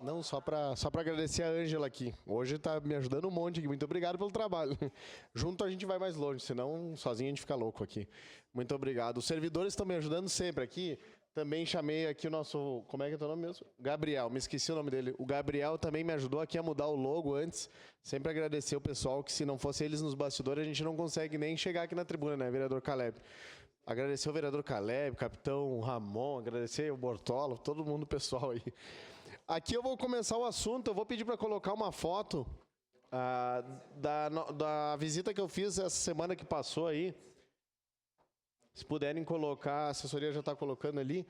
Não, só para agradecer a Ângela aqui. Hoje está me ajudando um monte aqui. Muito obrigado pelo trabalho. Junto a gente vai mais longe, senão sozinho a gente fica louco aqui. Muito obrigado. Os servidores estão me ajudando sempre aqui. Também chamei aqui o nosso... Como é que é o teu nome mesmo? Gabriel, me esqueci o nome dele. O Gabriel também me ajudou aqui a mudar o logo antes. Sempre agradecer o pessoal, que se não fosse eles nos bastidores, a gente não consegue nem chegar aqui na tribuna, né, vereador Caleb? Agradecer o vereador Caleb, capitão Ramon, agradecer o Bortola, todo mundo pessoal aí. Aqui eu vou começar o assunto, eu vou pedir para colocar uma foto da visita que eu fiz essa semana que passou aí. Se puderem colocar, a assessoria já está colocando ali,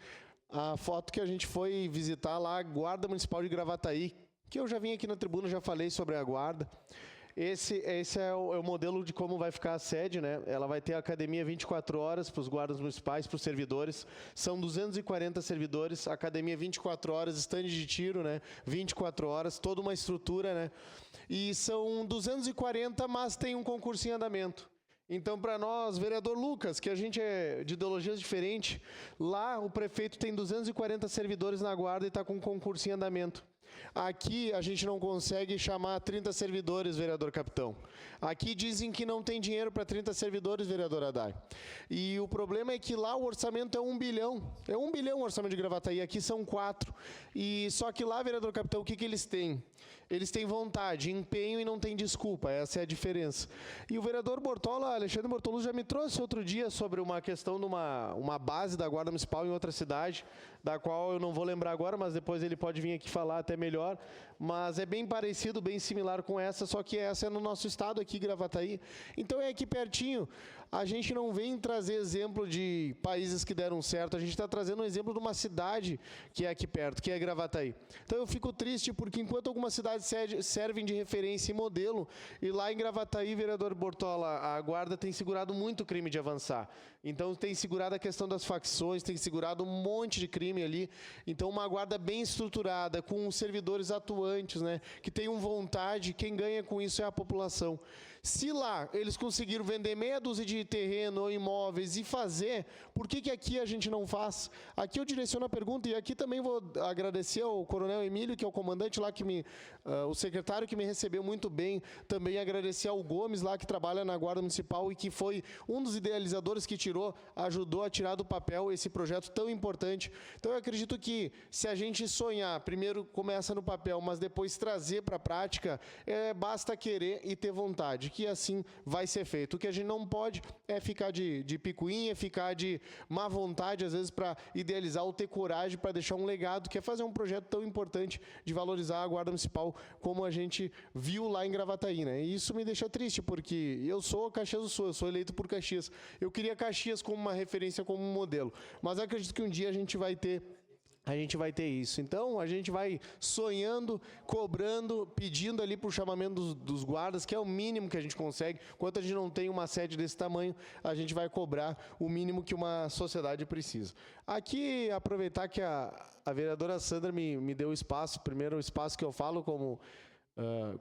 a foto que a gente foi visitar lá, a Guarda Municipal de Gravataí, que eu já vim aqui na tribuna, já falei sobre a guarda. Esse é o modelo de como vai ficar a sede, né? Ela vai ter academia 24 horas para os guardas municipais, para os servidores. São 240 servidores, academia 24 horas, estande de tiro, né? 24 horas, toda uma estrutura, né? E são 240, mas tem um concurso em andamento. Então, para nós, vereador Lucas, que a gente é de ideologias diferentes, lá o prefeito tem 240 servidores na guarda e está com um concurso em andamento. Aqui a gente não consegue chamar 30 servidores, vereador capitão. Aqui dizem que não tem dinheiro para 30 servidores, vereador Haddad. E o problema é que lá o orçamento é 1 bilhão. É 1 bilhão o orçamento de Gravataí, aqui são 4. E só que lá, vereador capitão, o que eles têm? Eles têm vontade, empenho e não tem desculpa. Essa é a diferença. E o vereador Bortola, Alexandre Bortoluz, já me trouxe outro dia sobre uma questão de uma base da Guarda Municipal em outra cidade, da qual eu não vou lembrar agora, mas depois ele pode vir aqui falar até melhor, mas é bem parecido, bem similar com essa, só que essa é no nosso estado aqui, Gravataí. Então é aqui pertinho. A gente não vem trazer exemplo de países que deram certo, a gente está trazendo um exemplo de uma cidade que é aqui perto, que é Gravataí. Então eu fico triste porque enquanto algumas cidades servem de referência e modelo, e lá em Gravataí, vereador Bortola, a guarda tem segurado muito o crime de avançar. Então tem segurado a questão das facções, tem segurado um monte de crime ali. Então uma guarda bem estruturada, com servidores atuantes, né, que tenham vontade, quem ganha com isso é a população. Se lá eles conseguiram vender meia dúzia de terreno ou imóveis e fazer, por que aqui a gente não faz? Aqui eu direciono a pergunta e aqui também vou agradecer ao coronel Emílio, que é o comandante lá, o secretário que me recebeu muito bem, também agradecer ao Gomes lá, que trabalha na Guarda Municipal e que foi um dos idealizadores que ajudou a tirar do papel esse projeto tão importante. Então eu acredito que se a gente sonhar, primeiro começa no papel, mas depois trazer para a prática, basta querer e ter vontade, que assim vai ser feito. O que a gente não pode é ficar de picuinha, ficar de má vontade, às vezes, para idealizar ou ter coragem para deixar um legado, que é fazer um projeto tão importante de valorizar a Guarda Municipal, como a gente viu lá em Gravataí, né? E isso me deixa triste, porque eu sou Caxias do Sul, eu sou eleito por Caxias. Eu queria Caxias como uma referência, como um modelo, mas eu acredito que um dia a gente vai ter isso. Então, a gente vai sonhando, cobrando, pedindo ali para o chamamento dos guardas, que é o mínimo que a gente consegue. Enquanto a gente não tem uma sede desse tamanho, a gente vai cobrar o mínimo que uma sociedade precisa. Aqui, aproveitar que a vereadora Sandra me deu espaço, primeiro o espaço que eu falo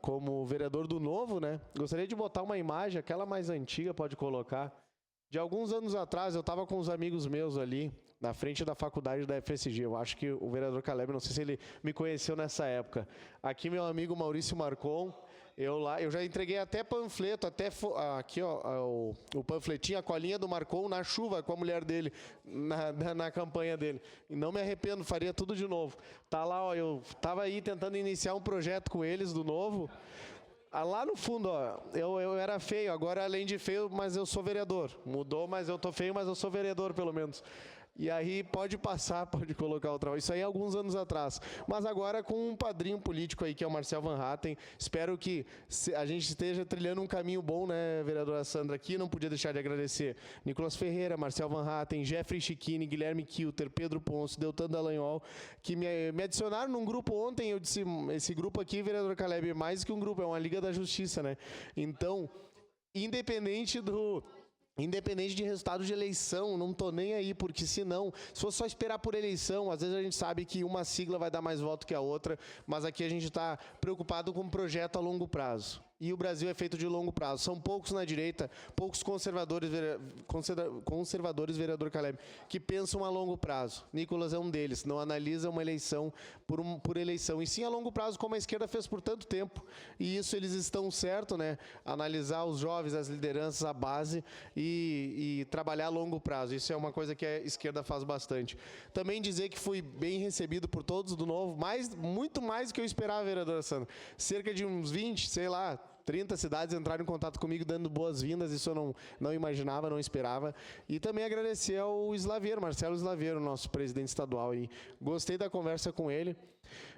como vereador do Novo, né? Gostaria de botar uma imagem, aquela mais antiga, pode colocar. De alguns anos atrás, eu estava com uns amigos meus ali, na frente da faculdade da FSG. Eu acho que o vereador Caleb, não sei se ele me conheceu nessa época. Aqui, meu amigo Maurício Marcon, eu já entreguei até panfleto, aqui, ó, o panfletinho, a colinha do Marcon na chuva com a mulher dele, na campanha dele. E não me arrependo, faria tudo de novo. Tá lá, ó, eu estava aí tentando iniciar um projeto com eles do Novo. Lá no fundo, ó, eu era feio, agora além de feio, mas eu sou vereador. Mudou, mas eu tô feio, mas eu sou vereador, pelo menos. E aí pode passar, pode colocar outra. Isso aí alguns anos atrás. Mas agora com um padrinho político aí, que é o Marcel Van Hatten. Espero que a gente esteja trilhando um caminho bom, né, vereadora Sandra? Aqui não podia deixar de agradecer Nicolas Ferreira, Marcel Van Hatten, Jeffrey Chiquini, Guilherme Kilter, Pedro Ponce, Deltan Dallagnol, que me adicionaram num grupo ontem. Eu disse, esse grupo aqui, vereador Caleb, é mais que um grupo, é uma Liga da Justiça, né? Então, independente de resultado de eleição, não tô nem aí, porque se fosse só esperar por eleição, às vezes a gente sabe que uma sigla vai dar mais voto que a outra, mas aqui a gente está preocupado com um projeto a longo prazo. e o Brasil é feito de longo prazo. São poucos na direita, poucos conservadores, vereador Caleb, que pensam a longo prazo. Nicolas é um deles, não analisa uma eleição por eleição, e sim a longo prazo, como a esquerda fez por tanto tempo. E isso eles estão certo, né? Analisar os jovens, as lideranças, a base e trabalhar a longo prazo. Isso é uma coisa que a esquerda faz bastante. Também dizer que fui bem recebido por todos do Novo, muito mais do que eu esperava, vereadora Sandra. Cerca de uns 20, sei lá, 30 cidades entraram em contato comigo dando boas-vindas, isso eu não imaginava, não esperava. E também agradecer ao Slaviero, Marcelo Slaviero, nosso presidente estadual. Aí. Gostei da conversa com ele.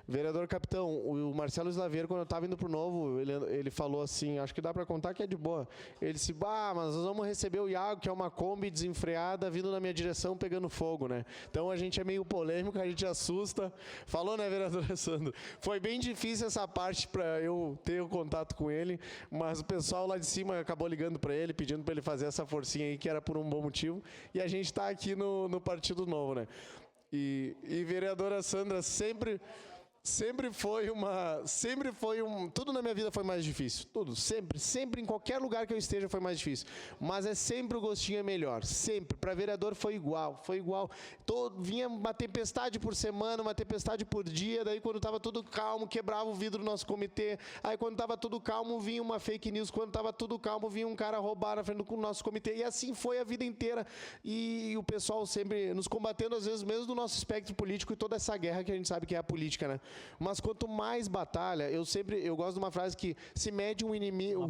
Vereador Capitão, o Marcelo Slaviero, quando eu estava indo para o Novo, ele falou assim, acho que dá para contar que é de boa. Ele disse, mas nós vamos receber o Iago, que é uma Kombi desenfreada, vindo na minha direção, pegando fogo, né? Então a gente é meio polêmico, a gente assusta. Falou, né, vereador Sandro? Foi bem difícil essa parte para eu ter o contato com ele, mas o pessoal lá de cima acabou ligando para ele, pedindo para ele fazer essa forcinha aí, que era por um bom motivo. E a gente está aqui no Partido Novo, né? E vereadora Sandra sempre foi tudo na minha vida foi mais difícil, tudo, sempre em qualquer lugar que eu esteja foi mais difícil, mas é sempre o gostinho é melhor, sempre, para vereador foi igual, vinha uma tempestade por semana, uma tempestade por dia, daí quando estava tudo calmo, quebrava o vidro do nosso comitê, aí quando estava tudo calmo, vinha uma fake news, quando estava tudo calmo, vinha um cara roubar na frente do nosso comitê, e assim foi a vida inteira, e o pessoal sempre nos combatendo, às vezes, mesmo do nosso espectro político e toda essa guerra que a gente sabe que é a política, né? Mas quanto mais batalha, eu gosto de uma frase que se mede um inimigo,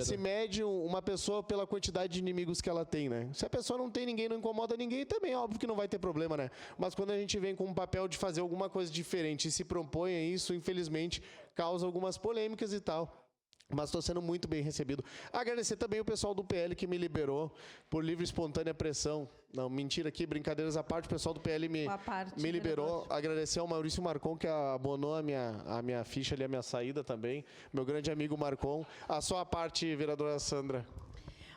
se mede uma pessoa pela quantidade de inimigos que ela tem, né? Se a pessoa não tem ninguém, não incomoda ninguém, também é óbvio que não vai ter problema, né? Mas quando a gente vem com um papel de fazer alguma coisa diferente e se propõe a isso, infelizmente, causa algumas polêmicas e tal. Mas estou sendo muito bem recebido. Agradecer também o pessoal do PL que me liberou por livre e espontânea pressão. Não, mentira aqui, brincadeiras à parte, o pessoal do PL me liberou. Agradecer ao Maurício Marcon, que abonou a minha ficha ali, a minha saída também. Meu grande amigo Marcon. A sua parte, vereadora Sandra.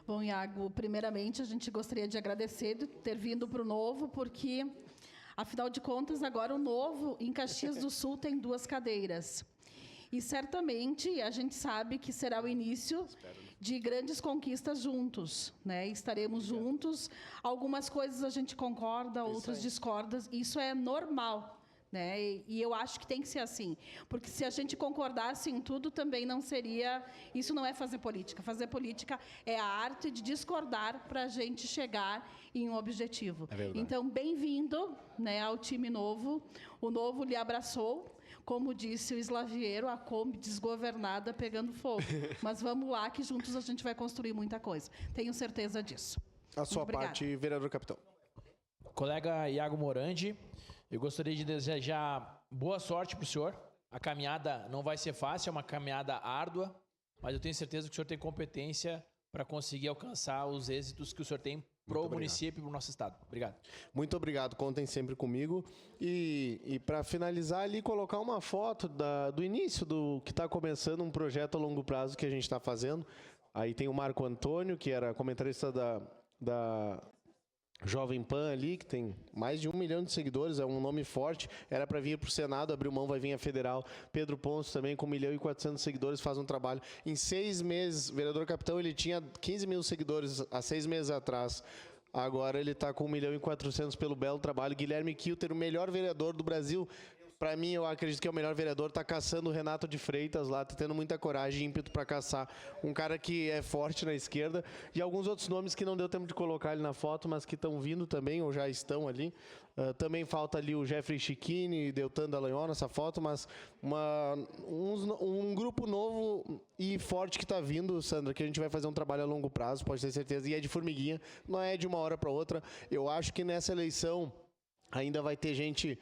Bom, Iago, primeiramente a gente gostaria de agradecer de ter vindo para o Novo, porque, afinal de contas, agora o Novo, em Caxias do Sul, tem 2 cadeiras. E certamente a gente sabe que será o início de grandes conquistas juntos, né? Estaremos juntos. Algumas coisas a gente concorda, outras discorda. Isso é normal, né? E eu acho que tem que ser assim, porque se a gente concordasse em tudo, também não seria. Isso não é fazer política. Fazer política é a arte de discordar para a gente chegar em um objetivo. Então, bem-vindo, né, ao time Novo. O Novo lhe abraçou. Como disse o Slaviero, a Kombi desgovernada pegando fogo. Mas vamos lá, que juntos a gente vai construir muita coisa. Tenho certeza disso. A sua parte, vereador Capitão. Colega Iago Morandi, eu gostaria de desejar boa sorte para o senhor. A caminhada não vai ser fácil, é uma caminhada árdua, mas eu tenho certeza que o senhor tem competência para conseguir alcançar os êxitos que o senhor tem para o município e para o nosso estado. Obrigado. Muito obrigado, contem sempre comigo. E para finalizar ali, colocar uma foto do início do que está começando um projeto a longo prazo que a gente está fazendo. Aí tem o Marco Antônio, que era comentarista da Jovem Pan ali, que tem mais de 1 milhão de seguidores, é um nome forte, era para vir para o Senado, abriu mão, vai vir a federal. Pedro Ponce também, com 1.400.000 seguidores, faz um trabalho. Em 6 meses, vereador Capitão, ele tinha 15 mil seguidores há 6 meses atrás. Agora ele está com 1.400.000 pelo belo trabalho. Guilherme Kilter, o melhor vereador do Brasil. Para mim, eu acredito que é o melhor vereador, está caçando o Renato de Freitas lá, está tendo muita coragem e ímpeto para caçar um cara que é forte na esquerda, e alguns outros nomes que não deu tempo de colocar ali na foto, mas que estão vindo também, ou já estão ali. Também falta ali o Jeffrey Chiquini e Deltan Dallagnol nessa foto, mas um grupo novo e forte que está vindo, Sandra, que a gente vai fazer um trabalho a longo prazo, pode ter certeza, e é de formiguinha, não é de uma hora para outra. Eu acho que nessa eleição ainda vai ter gente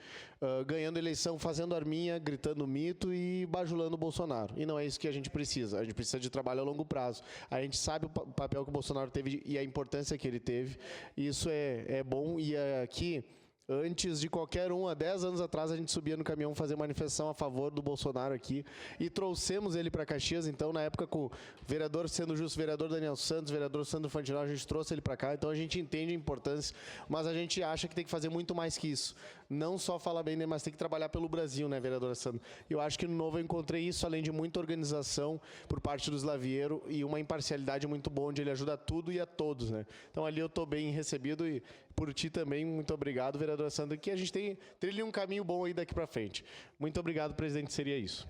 ganhando eleição, fazendo arminha, gritando mito e bajulando o Bolsonaro. E não é isso que a gente precisa. A gente precisa de trabalho a longo prazo. A gente sabe o papel que o Bolsonaro teve e a importância que ele teve. Isso é bom. E aqui, antes de qualquer há 10 anos atrás, a gente subia no caminhão fazer manifestação a favor do Bolsonaro aqui e trouxemos ele para Caxias. Então, na época, com o vereador Sendo Justo, vereador Daniel Santos, vereador Sandro Fantinal, a gente trouxe ele para cá. Então, a gente entende a importância, mas a gente acha que tem que fazer muito mais que isso. não só falar bem, né, mas tem que trabalhar pelo Brasil, né, vereadora Sandra? Eu acho que no Novo eu encontrei isso, além de muita organização por parte do Slaviero e uma imparcialidade muito boa, onde ele ajuda a tudo e a todos, né? Então ali eu estou bem recebido e por ti também, muito obrigado, vereadora Sandra, que a gente trilha um caminho bom aí daqui para frente. Muito obrigado, presidente, seria isso.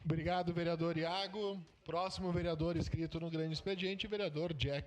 Obrigado, vereador Iago. Próximo vereador inscrito no grande expediente, vereador Jack.